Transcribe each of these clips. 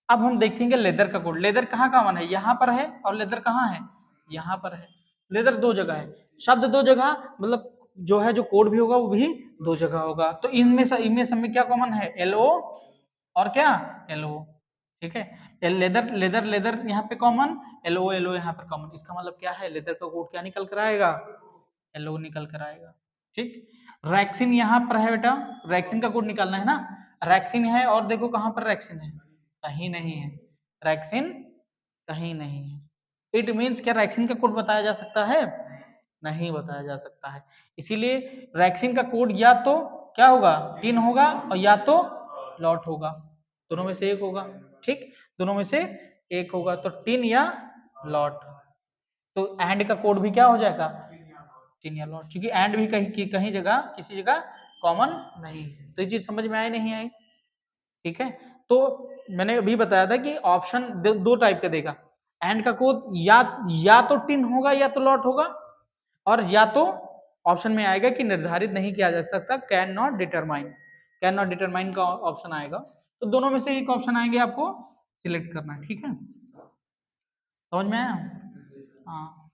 अब हम देखेंगे लेदर का कोड। लेदर कहाँ कॉमन है, यहाँ पर है, और लेदर कहाँ है, यहाँ पर है। लेदर दो जगह है, शब्द दो जगह, मतलब जो है जो कोड भी होगा वो भी दो जगह होगा। तो इनमें सब में क्या कॉमन है, एलओ और क्या, एलओ। ठीक है, लेदर लेदर लेदर यहाँ पे कॉमन, एलओ एलओ यहाँ पर कॉमन। इसका मतलब क्या है, लेदर का कोड क्या निकल कर आएगा, एलओ निकल कर आएगा। ठीक, रैक्सिन यहाँ पर है बेटा, रैक्सिन का कोड निकालना है ना। रैक्सिन है और देखो कहाँ पर रैक्सिन है, कहीं नहीं है, रैक्सिन कहीं नहीं है। इट मीन्स क्या रैक्सिन का कोड बताया जा सकता है, नहीं बताया जा सकता है। इसीलिए रैक्सिन का कोड या तो क्या होगा, टिन होगा, और या तो लॉट होगा, दोनों में से एक होगा। ठीक, दोनों में से एक होगा, तो टिन या लॉट। तो एंड का कोड भी क्या हो जाएगा, टिन या लॉट, क्योंकि एंड भी कहीं जगह किसी जगह कॉमन नहीं है। तो ये चीज समझ में आई नहीं आई। ठीक है, तो मैंने अभी बताया था कि ऑप्शन दो टाइप का देगा। एंड का कोड या तो टिन होगा या तो लॉट होगा, और या तो ऑप्शन में आएगा कि निर्धारित नहीं किया जा सकता, can not determine, can not determine का ऑप्शन आएगा। तो दोनों में से एक ऑप्शन आएंगे, आपको सिलेक्ट करना है। ठीक है, समझ में आया। हाँ,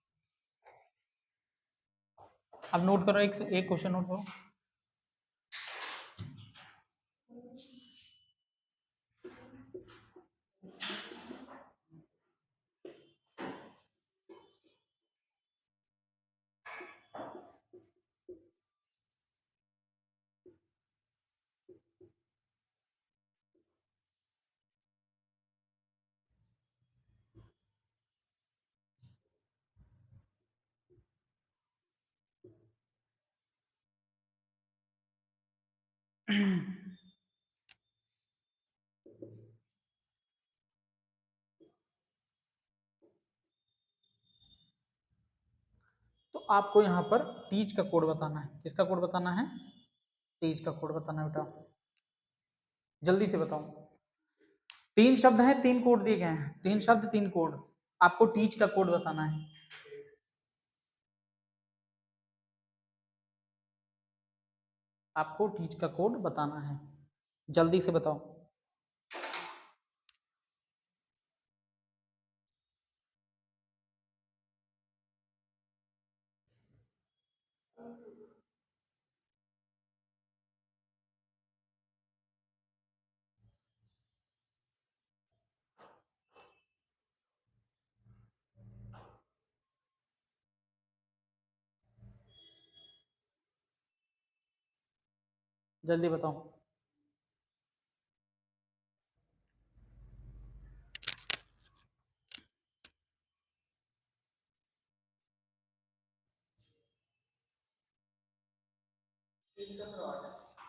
अब नोट करो, एक क्वेश्चन नोट करो। तो आपको यहाँ पर टीच का कोड बताना है। किसका कोड बताना है, टीच का कोड बताना है बेटा। जल्दी से बताओ, तीन शब्द हैं, तीन कोड दिए गए हैं, तीन शब्द तीन कोड, आपको टीच का कोड बताना है। आपको टीच का कोड बताना है, जल्दी से बताओ। जल्दी बताओ।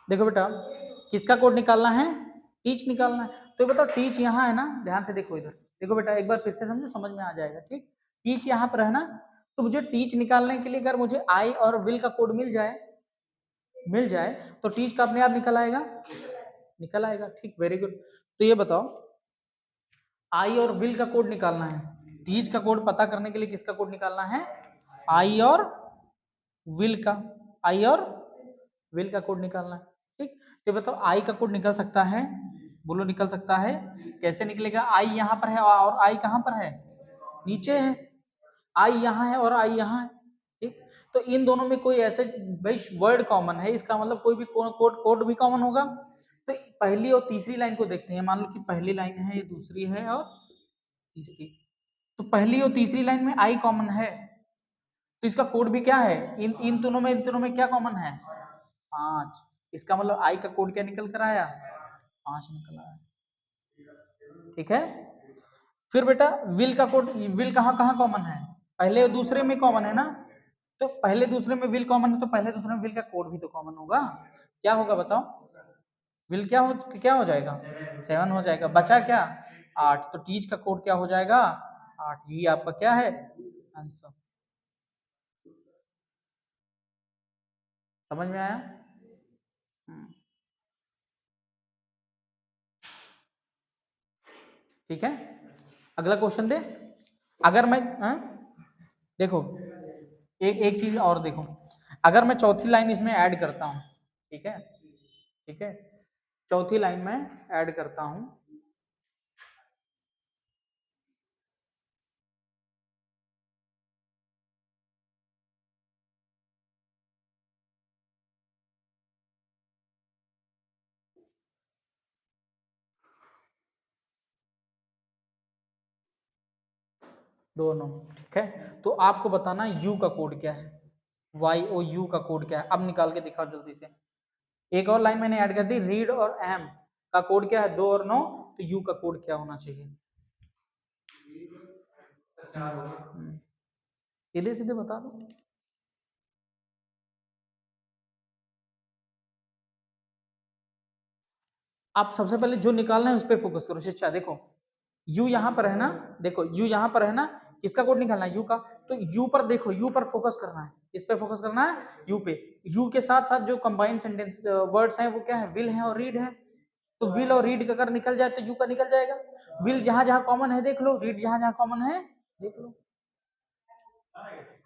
देखो बेटा, किसका कोड निकालना है, टीच निकालना है। तो बताओ टीच यहाँ है ना, ध्यान से देखो इधर, देखो बेटा एक बार फिर से समझो, समझ में आ जाएगा। ठीक, टीच यहाँ पर है ना, तो मुझे टीच निकालने के लिए अगर मुझे आई और विल का कोड मिल जाए तो टीच का अपने आप निकल आएगा, निकल आएगा। ठीक, वेरी गुड। तो ये बताओ, आई और विल का कोड निकालना है, टीच का कोड पता करने के लिए किसका कोड निकालना है, आई और विल का, आई और विल का कोड निकालना है। ठीक, तो बताओ आई का कोड निकल सकता है, बोलो निकल सकता है, कैसे निकलेगा, आई यहाँ पर है और आई कहाँ पर है, नीचे है, आई यहाँ है और आई यहाँ है। ठीक, तो इन दोनों में कोई ऐसे भाई वर्ड कॉमन है, इसका मतलब कोई भी कोड भी कॉमन होगा। तो पहली और तीसरी लाइन को देखते हैं, मान लो कि पहली लाइन है, ये दूसरी है और तीसरी। तो पहली और तीसरी लाइन में आई कॉमन है, तो इसका कोड भी क्या है, इन दोनों में क्या कॉमन है, 5। इसका मतलब आई का कोड क्या निकल कर आया, 5 निकल आया। ठीक है, फिर बेटा विल का कोड, विल कहाँ कहाँ कॉमन है, पहले और दूसरे में कॉमन है ना। तो पहले दूसरे में विल कॉमन है, तो पहले दूसरे में विल का कोड भी तो कॉमन होगा। क्या होगा बताओ, विल क्या हो जाएगा, 7 हो जाएगा, बचा क्या, 8। तो टीच का कोड क्या हो जाएगा, 8। ये आपका क्या है आंसर। समझ में आया। ठीक है, अगला क्वेश्चन दे। अगर मैं देखो एक चीज और देखो, अगर मैं चौथी लाइन इसमें ऐड करता हूं, ठीक है, ठीक है, चौथी लाइन में ऐड करता हूं, दोनों, ठीक है। तो आपको बताना यू का कोड क्या है, वाई ओ यू का कोड क्या है। अब निकाल के दिखाओ जल्दी से। एक और लाइन मैंने ऐड कर दी, रीड और एम का कोड क्या है, 2 और 9, तो यू का कोड क्या होना चाहिए। सीधे सीधे बता दो। आप सबसे पहले जो निकालना है उस पर फोकस करो। शिक्षा देखो, यू यहाँ पर है ना, देखो यू यहाँ पर है ना, किसका कोड निकालना है, यू का। तो यू पर देखो, यू पर फोकस करना है, इस पे फोकस करना है, यू पे। यू के साथ साथ जो कंबाइंड सेंटेंस वर्ड्स हैं वो क्या है, विल है और रीड है। तो विल और रीड का अगर निकल जाए तो यू का निकल जाएगा। विल जहां जहां कॉमन है देख लो, रीड जहां जहां कॉमन है देख लो।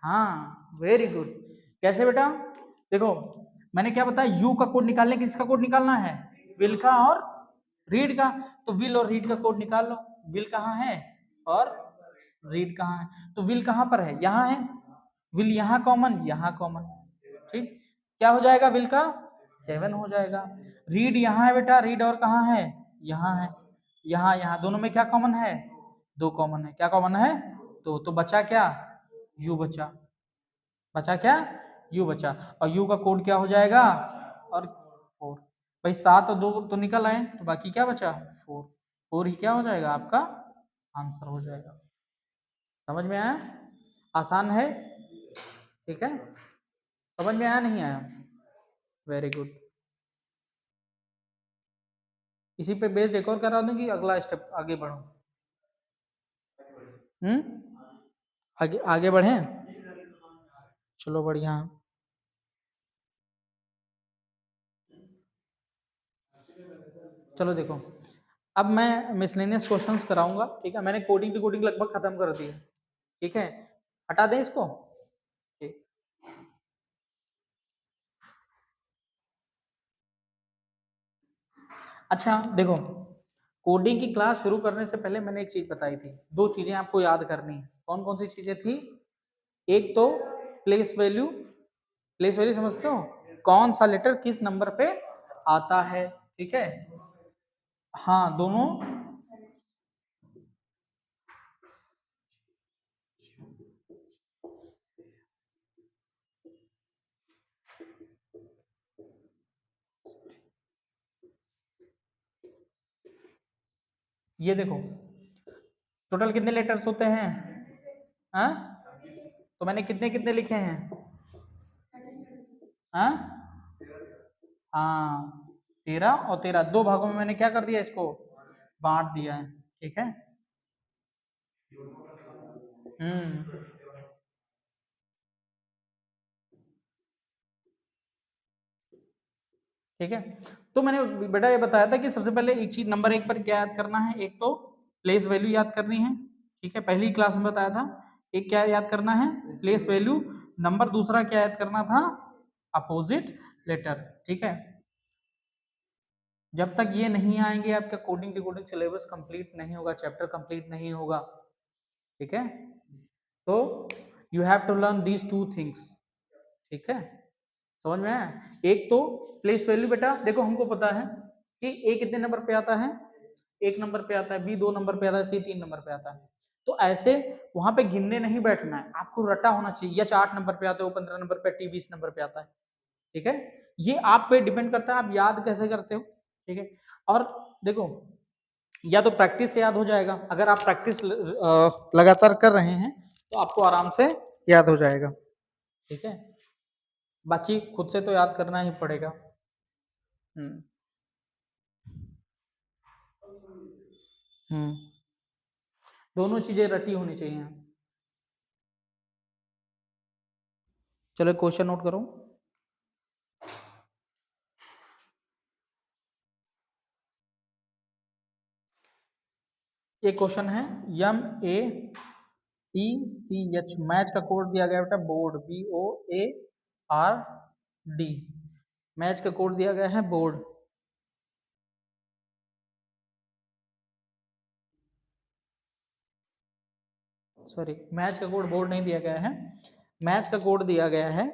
हाँ वेरी गुड। कैसे बेटा, देखो मैंने क्या बताया, यू का कोड निकालने के लिए इसका कोड निकालना है, विल का और रीड का। तो विल और रीड का कोड निकाल लो। विल कहाँ है और रीड कहाँ है, तो विल कहाँ पर है, यहाँ है। विल यहाँ कॉमन, यहाँ कॉमन, ठीक। क्या हो जाएगा, विल का 7 हो जाएगा। रीड यहाँ है बेटा, रीड और कहाँ है, यहाँ है। यहाँ यहाँ दोनों में क्या कॉमन है, 2 कॉमन है। क्या कॉमन है, तो बचा क्या, यू बचा। बचा क्या, यू बचा। और यू का कोड क्या हो जाएगा, और 4। भाई 7 और 2 तो निकल आए, तो बाकी क्या बचा, 4। 4 ही क्या हो जाएगा आपका आंसर हो जाएगा। समझ में आया, आसान है, ठीक है। समझ में आया नहीं आया, वेरी गुड। इसी पे बेस्ड एक और करा दूं कि अगला स्टेप आगे बढ़ो। आगे आगे बढ़े, चलो बढ़िया। चलो देखो, अब मैं मिसलेनियस क्वेश्चंस कराऊंगा, ठीक है। मैंने कोडिंग टू कोडिंग लगभग खत्म कर दी है, ठीक है। हटा दें इसको, ठीक। अच्छा देखो, कोडिंग की क्लास शुरू करने से पहले मैंने एक चीज बताई थी, 2 चीजें आपको याद करनी है। कौन कौन सी चीजें थी, एक तो प्लेस वैल्यू। प्लेस वैल्यू समझते हो, कौन सा लेटर किस नंबर पे आता है, ठीक है। हाँ दोनों, ये देखो टोटल कितने लेटर्स होते हैं, हाँ तो मैंने कितने कितने लिखे हैं, हाँ हाँ 13 और 13, 2 भागों में मैंने क्या कर दिया, इसको बांट दिया है, ठीक है। हम्म, ठीक है। तो मैंने बेटा ये बताया था कि सबसे पहले एक चीज नंबर 1 पर क्या याद करना है, एक तो प्लेस वैल्यू याद करनी है, ठीक है। पहली क्लास में बताया था, एक क्या याद करना है, प्लेस वैल्यू। नंबर दूसरा क्या याद करना था, अपोजिट लेटर, ठीक है। जब तक ये नहीं आएंगे आपका कोडिंग डिकोडिंग सिलेबस कंप्लीट नहीं होगा, चैप्टर कंप्लीट नहीं होगा, ठीक है। तो you have to learn these 2 things, ठीक है। समझ में आया, एक तो प्लेस वैल्यू बेटा देखो, हमको पता है कि ए कितने नंबर पे आता है, 1 नंबर पे आता है, बी 2 नंबर पे आता है, सी 3 नंबर पे आता है। तो ऐसे वहां पे गिनने नहीं बैठना है, आपको रटा होना चाहिए, या 8 नंबर पे आता है, वो 15 नंबर पे, टी 20 नंबर पे आता है, ठीक है। ये आप पे डिपेंड करता है, आप याद कैसे करते हो, ठीक है। और देखो, या तो प्रैक्टिस से याद हो जाएगा, अगर आप प्रैक्टिस लगातार कर रहे हैं तो आपको आराम से याद हो जाएगा, ठीक है। बाकी खुद से तो याद करना ही पड़ेगा। हम्म हम्म, दोनों चीजें रटी होनी चाहिए। चलो क्वेश्चन नोट करो। एक क्वेश्चन है, M A T C H, match का कोड दिया गया बेटा board, B O A R D, match का कोड दिया गया है बोर्ड। सॉरी, मैच का कोड बोर्ड नहीं दिया गया है, मैच का कोड दिया गया है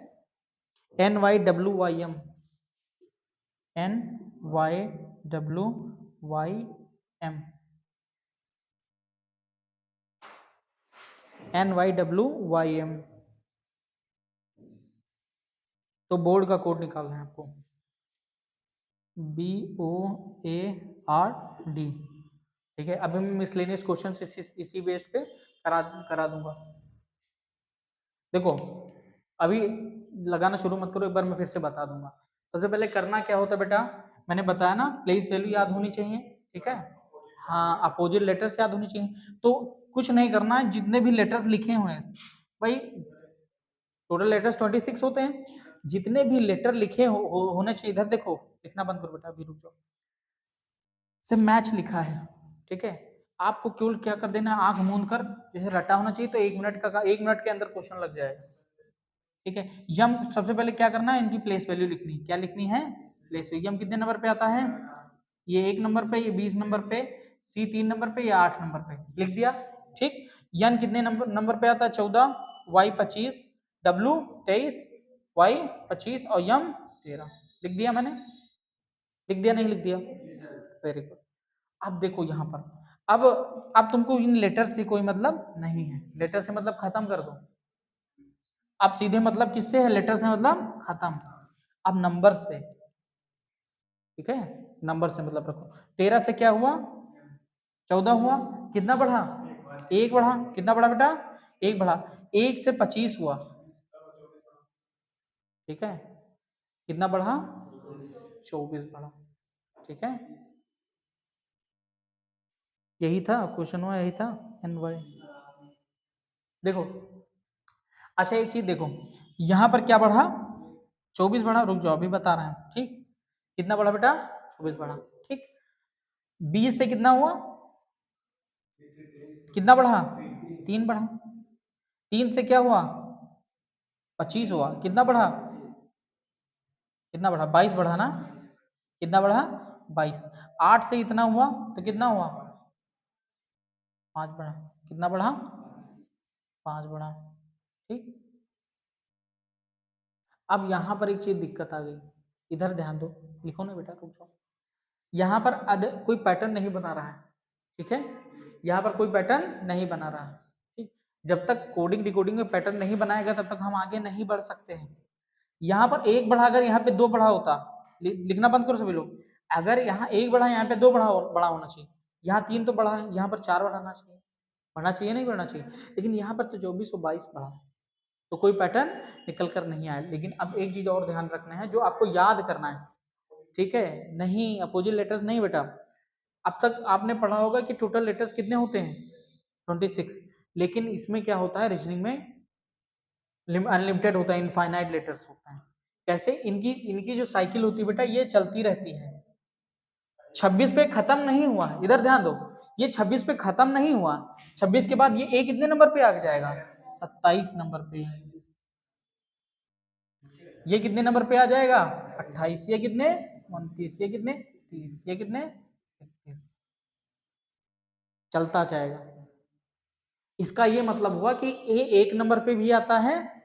NYWYM, NYWYM। NYWYM। तो बोर्ड का कोड निकालना है आपको, BOARD। ठीक है, अभी मैं मिसलेनियस क्वेश्चन इसी बेस पे करा दूंगा। देखो अभी लगाना शुरू मत करो, एक बार मैं फिर से बता दूंगा। सबसे पहले करना क्या होता है बेटा, मैंने बताया ना, प्लेस वैल्यू याद होनी चाहिए, ठीक है, हाँ, अपोजिट लेटर्स याद होनी चाहिए। तो कुछ नहीं करना है, जितने भी लेटर्स लिखे हुए हैं भाई, टोटल लेटर्स 26 होते हैं, जितने भी लेटर लिखे होने चाहिए, इधर देखो, लिखना बंद करो बेटा, अभी रुक जाओ, से मैच लिखा है, ठीक है, आपको केवल क्या कर देना है, आंख मूंद कर, जैसे रटा होना चाहिए, तो 1 मिनट के अंदर क्वेश्चन लग जाएगा, ठीक है। यम सबसे पहले क्या करना है, इनकी प्लेस वैल्यू लिखनी, क्या लिखनी है, प्लेस वैल्यू। यम कितने नंबर पे आता है, ये 1 नंबर पे, ये 20 नंबर पे, सी 3 नंबर पे, या 8 नंबर पे, लिख दिया, ठीक। यन कितने नंबर पे आता है, 14, वाई 25, डब्लू 23, वाई 25 और यम 13, लिख दिया मैंने, लिख दिया नहीं लिख दिया, वेरी गुड। अब देखो यहाँ पर, अब तुमको इन लेटर से कोई मतलब नहीं है, लेटर से मतलब खत्म कर दो, अब सीधे मतलब किससे है, लेटर से मतलब खत्म। अब नंबर से, ठीक है, नंबर से मतलब रखो, 13 से क्या हुआ, 14 हुआ, कितना बढ़ा, 1 बढ़ा, कितना बढ़ा बेटा, 1 बढ़ा, 1 से 25 हुआ, ठीक है, कितना बढ़ा, 24 बढ़ा, ठीक है, यही था क्वेश्चन हुआ, यही था NY। देखो अच्छा एक चीज देखो, यहां पर क्या बढ़ा, 24 बढ़ा, रुक जाओ अभी बता रहे हैं, ठीक, कितना बढ़ा बेटा, 24 बढ़ा, ठीक। 20 से कितना हुआ, कितना बढ़ा, 3 बढ़ा, 3 से क्या हुआ, 25 हुआ, कितना बढ़ा, कितना बढ़ा, 22 बढ़ा ना, कितना बढ़ा, 22। 8 से इतना हुआ तो कितना हुआ, 5 बढ़ा, कितना बढ़ा, 5 बढ़ा, ठीक। अब यहाँ पर एक चीज दिक्कत आ गई, इधर ध्यान दो, लिखो ना बेटा, रुक जाओ, यहाँ पर कोई पैटर्न नहीं बना रहा है, ठीक है, यहाँ पर कोई पैटर्न नहीं बना रहा है, ठीक। जब तक कोडिंग डिकोडिंग में पैटर्न नहीं बनाएगा तब तक हम आगे नहीं बढ़ सकते हैं। यहाँ पर 1 बढ़ा, अगर यहाँ पे 2 बढ़ा होता, लिखना बंद करो सभी लोग, अगर यहाँ 1 बढ़ा, यहाँ पे 2 बढ़ा होना चाहिए, यहाँ 3 तो बढ़ा है, यहाँ पर 4 बढ़ाना चाहिए, बढ़ना चाहिए नहीं बढ़ना चाहिए, लेकिन यहाँ पर तो 24 और 22 बढ़ा है, तो कोई पैटर्न निकल कर नहीं आया। लेकिन अब एक चीज और ध्यान रखना है, जो आपको याद करना है, ठीक है, नहीं अपोजिट लेटर्स नहीं बेटा, अब तक आपने पढ़ा होगा कि टोटल लेटर्स कितने होते हैं, 26, लेकिन इसमें क्या होता है, रीजनिंग में अनलिमिटेड होता है, इनफाइनाइट लेटर्स होता है। कैसे, इनकी इनकी जो साइकिल होती है बेटा, ये चलती रहती है, 26 पे खत्म नहीं हुआ, इधर ध्यान दो, ये 26 पे खत्म नहीं हुआ, 26 के बाद ये ए कितने नंबर पे आ जाएगा, 27 नंबर पे, ये कितने नंबर पे आ जाएगा, 28, ये कितने 29, ये कितने 30, ये कितने 31, चलता जाएगा। इसका ये मतलब हुआ कि ए 1 नंबर पे भी आता है,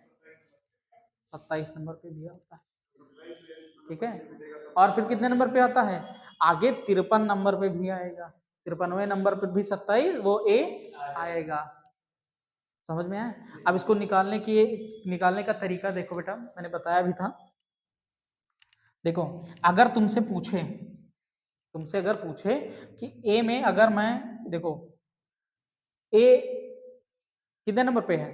27 नंबर पे भी आता है, ठीक है, और फिर कितने नंबर पे आता है, आगे 53 नंबर पे भी आएगा, 53वें नंबर पे भी 27 वो ए आएगा, समझ में आया। अब इसको निकालने का तरीका देखो बेटा, मैंने बताया भी था, देखो अगर तुमसे अगर पूछे कि ए में, अगर मैं, देखो ए कितने नंबर पे है,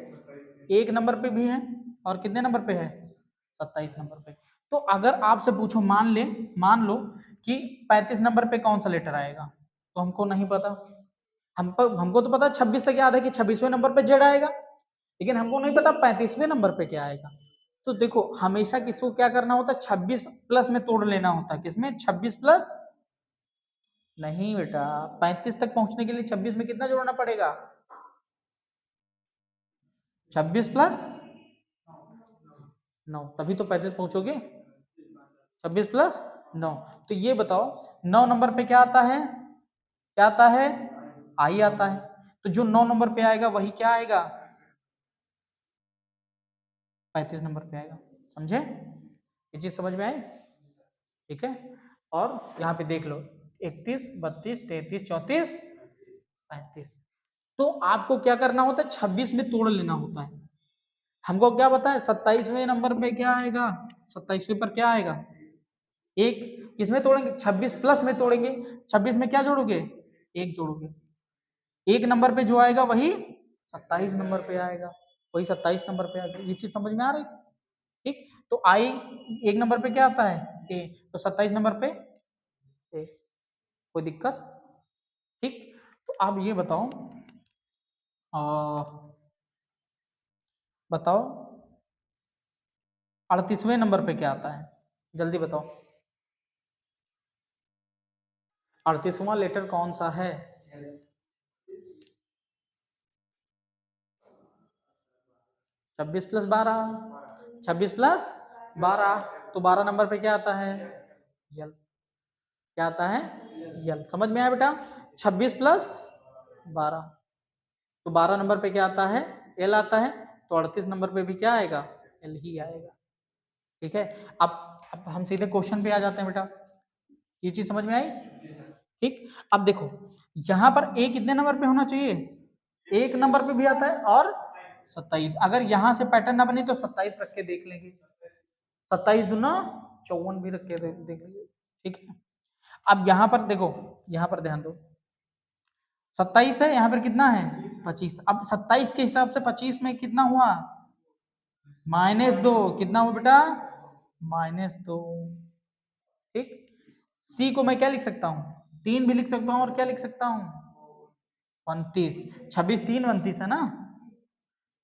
1 नंबर पे भी है, और कितने नंबर पे है, 27 नंबर पे, तो अगर आपसे पूछो, मान लो कि 35 नंबर पे कौन सा लेटर आएगा, तो हमको नहीं पता, हमको तो पता 26 तक याद है कि 26वें नंबर पे जेड आएगा, लेकिन हमको नहीं पता 35वें नंबर पे क्या आएगा। तो देखो हमेशा किसको क्या करना होता है, 26 प्लस में तोड़ लेना होता है, किसमें, 26 प्लस, नहीं बेटा, 35 तक पहुंचने के लिए 26 में कितना जोड़ना पड़ेगा, 26 प्लस 9, तभी तो 35 पहुंचोगे, 26 प्लस 9। तो ये बताओ 9 नंबर पे क्या आता है, क्या आता है, आई आता है, तो जो 9 नंबर पे आएगा वही क्या आएगा, 35 नंबर पे आएगा, समझे, ये चीज समझ में आई, ठीक है। और यहाँ पे देख लो, 31, 32, 33, 34, 35, तो आपको क्या करना होता है, 26 में तोड़ लेना होता है। हमको क्या पता है 27वें नंबर पे क्या आएगा, 27वें पर क्या आएगा, एक। किसमें तोड़ेंगे, 26 प्लस में तोड़ेंगे। 26 में क्या जोड़ोगे, एक जोड़ोगे। एक नंबर पे जो आएगा वही 27 नंबर पे आएगा, वही 27 नंबर पे आएगा। ये चीज समझ में आ रही, ठीक। तो आई एक नंबर पे क्या आता है, ए, तो 27 नंबर पे ए। कोई दिक्कत, ठीक। तो आप ये बताओ, बताओ 38वें नंबर पे क्या आता है, जल्दी बताओ। 38वां लेटर कौन सा है, 26 प्लस 12, 26 प्लस 12, तो 12 नंबर पे क्या आता है, यल। क्या आता है, यल। समझ में आया बेटा, 26 प्लस 12, तो 12 नंबर पे क्या आता है, एल आता है। तो 38 नंबर पे भी क्या आएगा, एल ही आएगा, ठीक है। अब हम सीधे क्वेश्चन पे आ जाते हैं बेटा, ये चीज समझ में आई, ठीक। अब देखो यहां पर ए कितने नंबर पे होना चाहिए, एक नंबर पे भी आता है और 27। अगर यहां से पैटर्न ना बने तो 27 रख के देख लेंगे, 27 दूना 54 भी रख के देख लेंगे, ठीक है। अब यहाँ पर देखो, यहाँ पर ध्यान दो, 27 है, यहाँ पर कितना है 25। अब 27 के हिसाब से 25 में कितना हुआ, -2, कितना हुआ बेटा, -2, ठीक। सी को मैं क्या लिख सकता हूँ, 3 भी लिख सकता हूँ, और क्या लिख सकता हूँ 29, 26 3 29 है ना,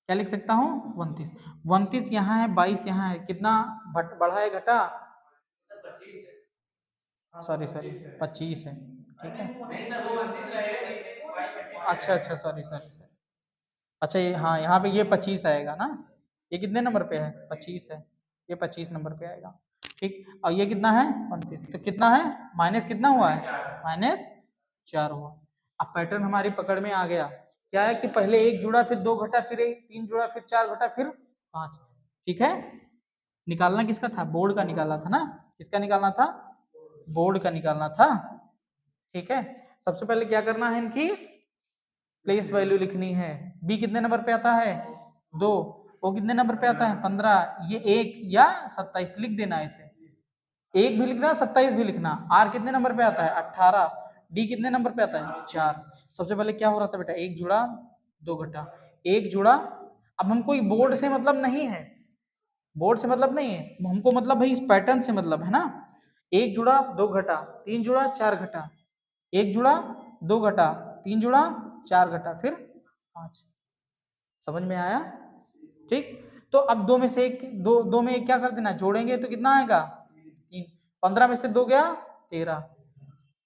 क्या लिख सकता हूँ 29, 29 यहाँ है, 22 यहाँ है, कितना बढ़ा है घटा, सॉरी 25 है, ठीक है। अच्छा अच्छा, सॉरी सॉरी सॉरी, अच्छा ये हाँ, यहाँ पे ये 25 आएगा ना, ये कितने नंबर पे है 25 है, ये 25 नंबर पे आएगा, ठीक। और ये कितना है 29, तो कितना है माइनस, कितना हुआ है -4 हुआ। अब पैटर्न हमारी पकड़ में आ गया, क्या है कि पहले एक जुड़ा, फिर 2 घटा, फिर 3 जुड़ा, फिर 4 घटा, फिर 5, ठीक है। निकालना किसका था, बोर्ड का निकालना था ना, किसका निकालना था, बोर्ड का निकालना था, ठीक है। सबसे पहले क्या करना है, इनकी प्लेस वैल्यू लिखनी है। बी कितने नंबर पे आता है 2, ओ कितने नंबर पे आता है 15, ये 1 या 27 लिख देना है इसे, 1 भी लिखना 27 भी लिखना। आर कितने नंबर पे आता है 18, डी कितने नंबर पे आता है 4। सबसे पहले क्या हो रहा था बेटा, एक जुड़ा 2 घटा, एक जुड़ा। अब हमको बोर्ड से मतलब नहीं है, बोर्ड से मतलब नहीं है हमको, मतलब भाई इस पैटर्न से मतलब है ना। एक जुड़ा 2 घटा, 3 जुड़ा 4 घटा, एक जुड़ा 2 घटा, 3 जुड़ा 4 घटा, फिर 5। समझ में आया, ठीक। तो अब दो में से एक, दो में एक क्या कर देना, जोड़ेंगे तो कितना आएगा 3, 15 में से 2 गया 13।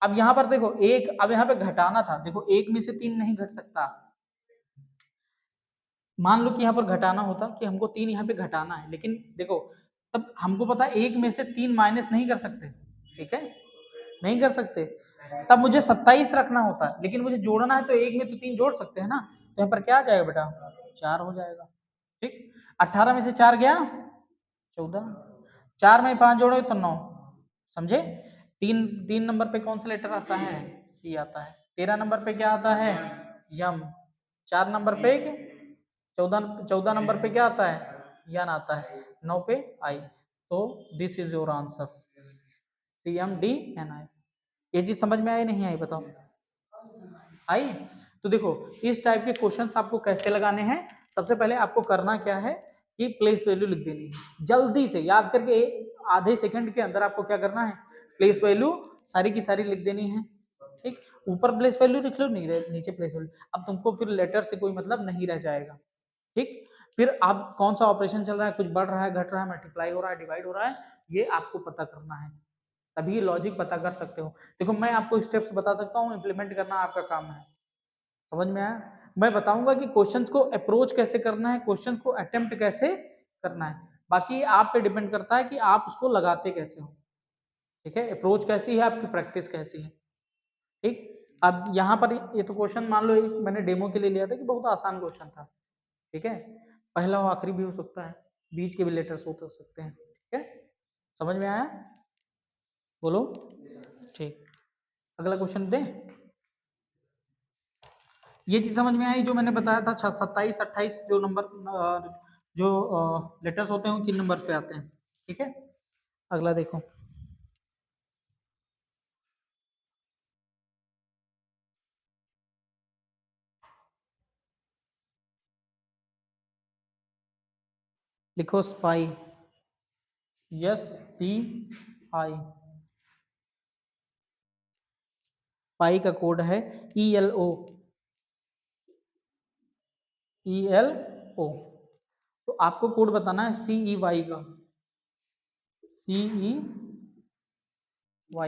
अब यहाँ पर देखो एक, अब यहाँ पे घटाना था, देखो 1 में से 3 नहीं घट सकता। मान लो कि यहाँ पर घटाना होता कि हमको 3 यहाँ पे घटाना है, लेकिन देखो तब हमको पता है 1 में से 3 माइनस नहीं कर सकते, ठीक है, नहीं कर सकते। तब मुझे 27 रखना होता है, लेकिन मुझे जोड़ना है तो 1 में तो 3 जोड़ सकते हैं ना, तो यहाँ पर क्या आ जाएगा बेटा 4 हो जाएगा, ठीक। 18 में से 4 गया 14, 4 में 5 जोड़ो तो 9, समझे। 3 नंबर पे कौन सा लेटर आता है, सी आता है। 13 नंबर पे क्या आता है, यम। 4 नंबर पे 14 नंबर पे क्या आता है, यन आता है। 9 पे आई। तो this is your answer, CMDNI। ये चीज समझ में आई नहीं आई बताओ, आई। तो देखो इस टाइप के क्वेश्चंस आपको कैसे लगाने हैं, सबसे पहले आपको करना क्या है कि प्लेस वैल्यू लिख देनी है, जल्दी से याद करके आधे सेकंड के अंदर आपको क्या करना है, प्लेस वैल्यू सारी की सारी लिख देनी है, ठीक। ऊपर प्लेस वैल्यू लिख लो, नीचे प्लेस वैल्यू। अब तुमको फिर लेटर से कोई मतलब नहीं रह जाएगा, ठीक। फिर आप कौन सा ऑपरेशन चल रहा है, कुछ बढ़ रहा है, घट रहा है, मल्टीप्लाई हो रहा है, डिवाइड हो रहा है, ये आपको पता करना है, तभी लॉजिक पता कर सकते हो। देखो मैं आपको स्टेप्स बता सकता हूँ, इम्प्लीमेंट करना आपका काम है। समझ में आया, मैं बताऊंगा कि क्वेश्चंस को अप्रोच कैसे करना है, क्वेश्चंस को अटेम्प्ट कैसे करना है, बाकी आप पे डिपेंड करता है कि आप उसको लगाते कैसे हो, ठीक है। अप्रोच कैसी है आपकी, प्रैक्टिस कैसी है, ठीक। अब यहाँ पर ये तो क्वेश्चन मान लो मैंने डेमो के लिए लिया था कि बहुत आसान क्वेश्चन था, ठीक है। पहला और आखिरी भी हो सकता है, बीच के भी लेटर्स हो सकते हैं, ठीक है। समझ में आया, बोलो, ठीक। अगला क्वेश्चन दें, ये चीज समझ में आई जो मैंने बताया था 27 28 जो नंबर जो लेटर्स होते हैं वो किन नंबर पे आते हैं। ठीक है, अगला देखो। लिखो स्पाई, SPI। पाई का कोड है ELO। ELO। तो आपको कोड बताना है CEY का, CEY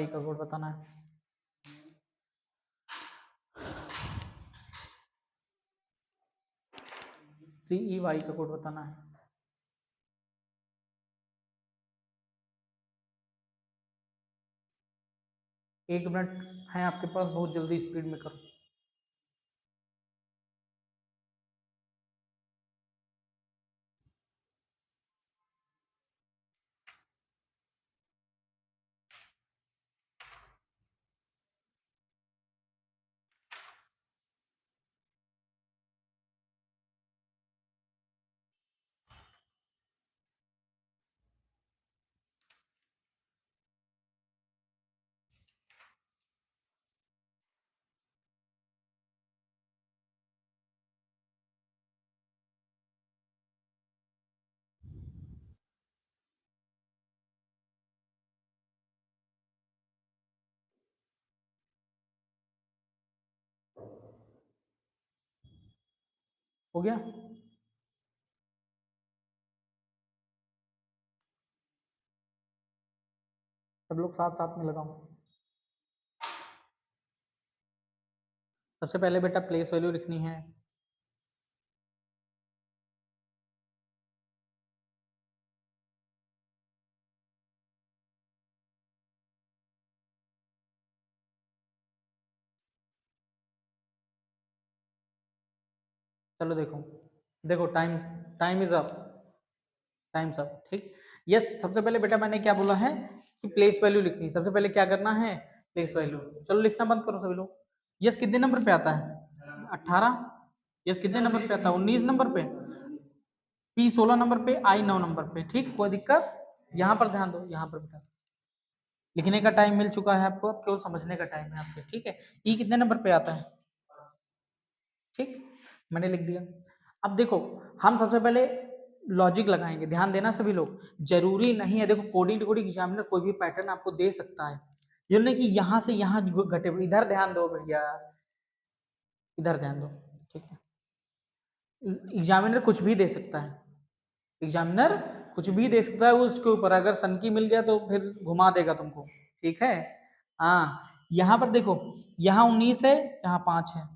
का कोड बताना है। CEY का कोड बताना है। एक मिनट है आपके पास, बहुत जल्दी स्पीड में करो। हो गया? सब लोग साथ साथ में लगाओ। सबसे पहले बेटा प्लेस वैल्यू लिखनी है। चलो देखो, देखो time, time is up, times up. ठीक, यस। सबसे पहले बेटा मैंने क्या बोला है कि प्लेस वैल्यू लिखनी है। सबसे पहले क्या करना है, प्लेस वैल्यू। चलो लिखना बंद करो सभी लोग। यस कितने नंबर पे आता है? 18। यस कितने नंबर पे आता है? 19 नंबर पे। P 16 नंबर पे, I 9 नंबर पे। ठीक, कोई दिक्कत? यहाँ पर ध्यान दो, यहाँ पर बेटा लिखने का टाइम मिल चुका है आपको, अब केवल समझने का टाइम है आपके। ठीक है, ई कितने नंबर पे आता है? ठीक, मैंने लिख दिया। अब देखो, हम सबसे पहले लॉजिक लगाएंगे, ध्यान देना सभी लोग। जरूरी नहीं है, देखो कोडिंग डिकोडिंग एग्जामिनर कोई भी पैटर्न आपको दे सकता है। ये नहीं कि यहाँ से यहाँ घटे। इधर ध्यान दो भैया, इधर ध्यान दो। ठीक है, एग्जामिनर कुछ भी दे सकता है, एग्जामिनर कुछ भी दे सकता है उसके ऊपर। अगर सन की मिल गया तो फिर घुमा देगा तुमको। ठीक है, हाँ। यहाँ पर देखो, यहाँ 19 है, यहाँ 5 है।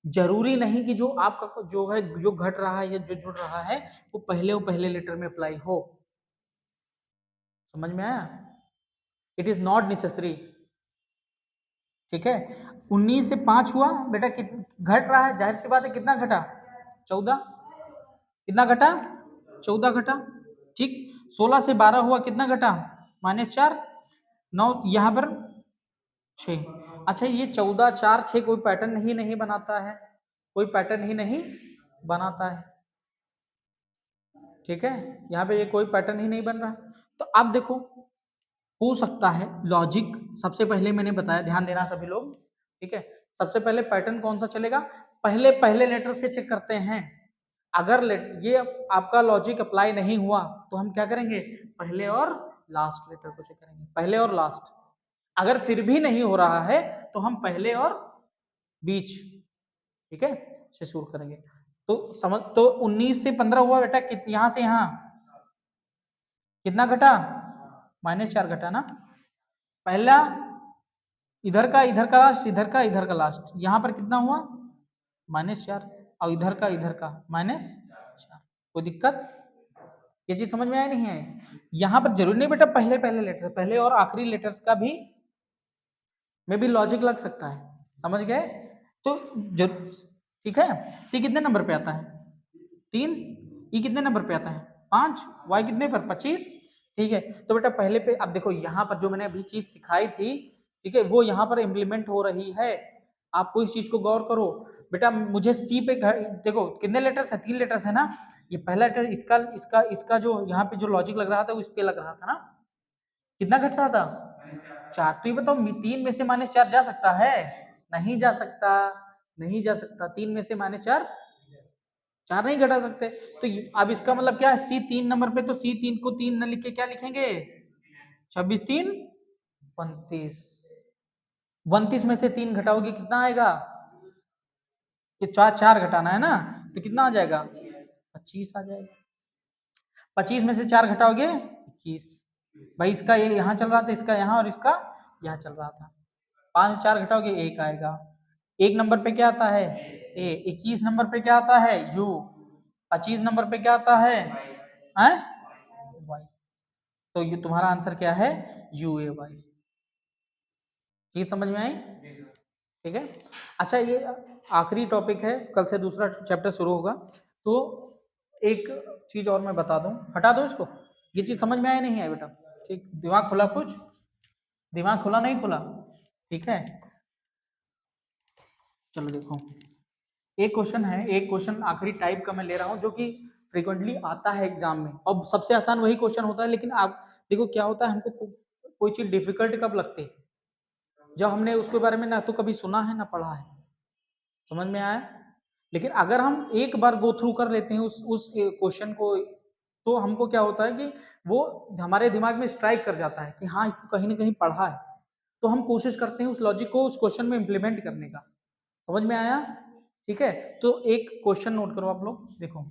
जरूरी नहीं कि जो आपका जो है, जो घट रहा है या जो जुड़ रहा है, वो पहले लेटर में अप्लाई हो। समझ में आया? It is not necessary. ठीक है, 19 से 5 हुआ बेटा, घट रहा है, जाहिर सी बात है। कितना घटा? 14। कितना घटा? 14 घटा। ठीक, 16 से 12 हुआ, कितना घटा? -4। 9 यहाँ पर 6। अच्छा, ये 14 4 6 कोई पैटर्न ही नहीं बनाता है, कोई पैटर्न ही नहीं बनाता है। ठीक है, यहाँ पे ये कोई पैटर्न ही नहीं बन रहा। तो अब देखो, हो सकता है लॉजिक सबसे पहले मैंने बताया, ध्यान देना सभी लोग। ठीक है, सबसे पहले पैटर्न कौन सा चलेगा? पहले लेटर से चेक करते हैं। अगर ये आपका लॉजिक अप्लाई नहीं हुआ तो हम क्या करेंगे? पहले और लास्ट लेटर को चेक करेंगे, पहले और लास्ट। अगर फिर भी नहीं हो रहा है तो हम पहले और बीच, ठीक है, से शुरू करेंगे। तो समझ, तो 19 से 15 हुआ बेटा, यहां से यहां कितना घटा? -4 घटा ना। पहला इधर का लास्ट, इधर का लास्ट, यहां पर कितना हुआ? -4। और इधर का -4। कोई दिक्कत? ये चीज समझ में आया नहीं है? यहां पर जरूरी नहीं बेटा पहले लेटर, पहले और आखिरी लेटर्स का भी में भी लॉजिक लग सकता है। समझ गए? तो ठीक है। सी कितने नंबर पे आता है? 3। ई कितने नंबर पे आता है? 5। वाई कितने पर? 25। ठीक है, तो बेटा पहले पे अब देखो, यहाँ पर जो मैंने अभी चीज सिखाई थी, ठीक है, वो यहाँ पर इम्प्लीमेंट हो रही है। आपको इस चीज को गौर करो बेटा। मुझे सी पे देखो कितने लेटर्स है, 3 लेटर्स है ना। ये पहला लेटर इसका इसका इसका जो यहाँ पे जो लॉजिक लग रहा था वो इस पे लग रहा था ना। कितना घट रहा था, 4। तो ये बताओ 3 में से -4 जा सकता है, नहीं जा सकता, नहीं जा सकता। 3 में से -4 4 नहीं घटा सकते। तो अब इसका मतलब क्या है, सी 3 नंबर पे, तो सी 3 को 3 न लिख के क्या लिखेंगे, 26 3 29। 29 में से 3 घटाओगे कितना आएगा, ये 4 घटाना है ना, तो कितना आ जाएगा 25 आ जाएगा। 25 में से 4 घटाओगे 21। भाई इसका ये यहाँ चल रहा था, इसका यहाँ और इसका यहाँ चल रहा था। 5 में 4 घटाओगे 1 आएगा। 1 नंबर पे क्या आता है ए, 21 नंबर पे क्या आता है यू, 25 नंबर पे क्या आता है वाई। तो ये तुम्हारा आंसर क्या है यू ए वाई। चीज समझ में आई, ठीक है। अच्छा ये आखिरी टॉपिक है, कल से दूसरा चैप्टर शुरू होगा। तो एक चीज और मैं बता दूं, हटा दो इसको, ये चीज समझ में आया नहीं है बेटा, ठीक। दिमाग खुला, कुछ दिमाग खुला नहीं खुला, ठीक है। चलो देखो, एक क्वेश्चन है, एक क्वेश्चन आखिरी टाइप का मैं ले रहा हूं जो कि फ्रीक्वेंटली आता है एग्जाम में, और सबसे आसान वही क्वेश्चन होता है। लेकिन आप देखो क्या होता है, हमको कोई चीज डिफिकल्ट कब लगती है, जब हमने उसके बारे में ना तो कभी सुना है ना पढ़ा है, समझ में आया। लेकिन अगर हम एक बार गो थ्रू कर लेते हैं उस क्वेश्चन को, तो हमको क्या होता है कि वो हमारे दिमाग में स्ट्राइक कर जाता है कि हाँ इसको कहीं ना कहीं पढ़ा है। तो हम कोशिश करते हैं उस लॉजिक को उस क्वेश्चन में इम्प्लीमेंट करने का। समझ में आया, ठीक है। तो एक क्वेश्चन नोट करो आप लोग, देखो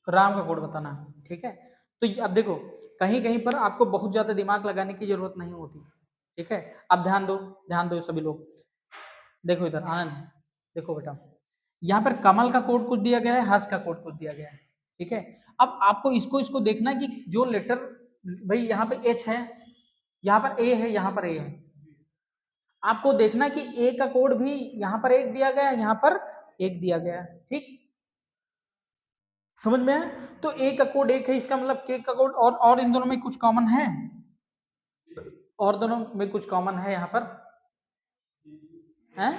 राम का कोड बताना है, ठीक है। तो अब देखो कहीं कहीं पर आपको बहुत ज्यादा दिमाग लगाने की जरूरत नहीं होती, ठीक है। अब ध्यान दो, ध्यान दो सभी लोग, देखो इधर आनंद, देखो बेटा, यहाँ पर कमल का कोड कुछ दिया गया है, हर्ष का कोड कुछ दिया गया है, ठीक है। अब आपको इसको इसको देखना है कि जो लेटर, भाई यहाँ पे एच है, यहाँ पर ए है, यहाँ पर ए है। आपको देखना कि ए का कोड भी यहाँ पर एक दिया गया है, यहाँ पर एक दिया गया है, ठीक। समझ में आया। तो ए का कोड एक है, इसका मतलब के का कोड, और इन दोनों में कुछ कॉमन है, और दोनों में कुछ कॉमन है यहाँ पर है,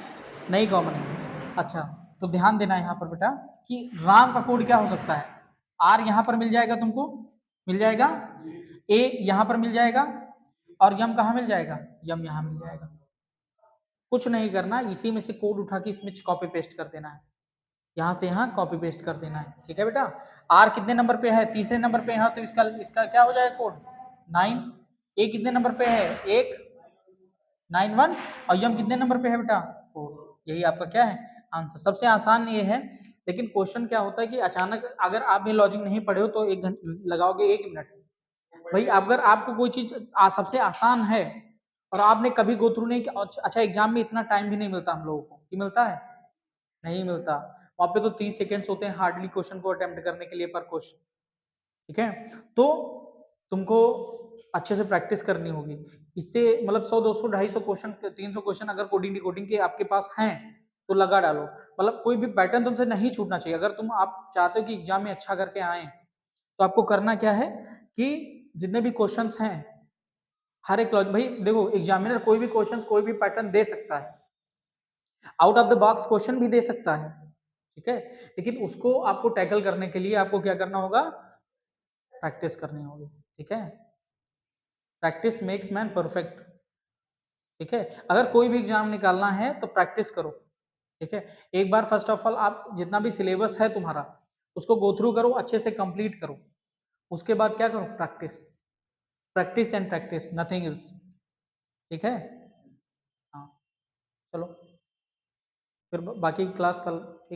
नहीं कॉमन है। अच्छा तो ध्यान देना यहाँ पर बेटा कि राम का कोड क्या हो सकता है, आर यहाँ पर मिल जाएगा, तुमको मिल जाएगा, ए यहाँ पर मिल जाएगा, और यम कहाँ मिल जाएगा, यम यहाँ मिल जाएगा। कुछ नहीं करना, इसी में से कोड उठा के इसमें कॉपी पेस्ट कर देना है, यहाँ से यहाँ कॉपी पेस्ट कर देना है, ठीक है बेटा। आर कितने नंबर पे है, तीसरे नंबर पे है, तो इसका इसका क्या हो जाएगा कोड 9। ए कितने नंबर पे है, 1 9 1, और यम कितने नंबर पे है बेटा 4। यही आपका क्या है आंसर। सबसे आसान ये है। लेकिन क्वेश्चन क्या होता है कि अचानक अगर आप ये लॉजिक नहीं पढ़े हो तो 1 घंटे लगाओगे, 1 मिनट। भाई अगर आपको कोई चीज सबसे आसान है और आपने कभी गो थ्रू नहीं किया, अच्छा एग्जाम में इतना टाइम भी नहीं मिलता हम लोगों को, कि मिलता है नहीं मिलता। वहां पे तो 30 सेकेंड्स होते हैं हार्डली क्वेश्चन को अटेम्प्ट करने के लिए पर क्वेश्चन, ठीक है। तो तुमको अच्छे से प्रैक्टिस करनी होगी। इससे मतलब 100 200 250 क्वेश्चन 300 क्वेश्चन अगर कोडिंग डिकोडिंग के आपके पास हैं तो लगा डालो। मतलब कोई भी पैटर्न तुमसे नहीं छूटना चाहिए। अगर तुम आप चाहते हो कि एग्जाम में अच्छा करके आए तो आपको करना क्या है कि जितने भी क्वेश्चंस हैं हर एक भाई देखो एग्जामिनर कोई भी क्वेश्चंस कोई भी पैटर्न दे सकता है, out of the box question भी दे सकता है, ठीक है। लेकिन उसको आपको टैकल करने के लिए आपको क्या करना होगा, प्रैक्टिस करनी होगी, ठीक है। प्रैक्टिस मेक्स मैन परफेक्ट, ठीक है। अगर कोई भी एग्जाम निकालना है तो प्रैक्टिस करो, ठीक है। एक बार फर्स्ट ऑफ ऑल आप जितना भी सिलेबस है तुम्हारा उसको गो थ्रू करो, अच्छे से कंप्लीट करो। उसके बाद क्या करो, practice, practice and practice, nothing else, ठीक है। हाँ चलो फिर बाकी क्लास कल, ठीक।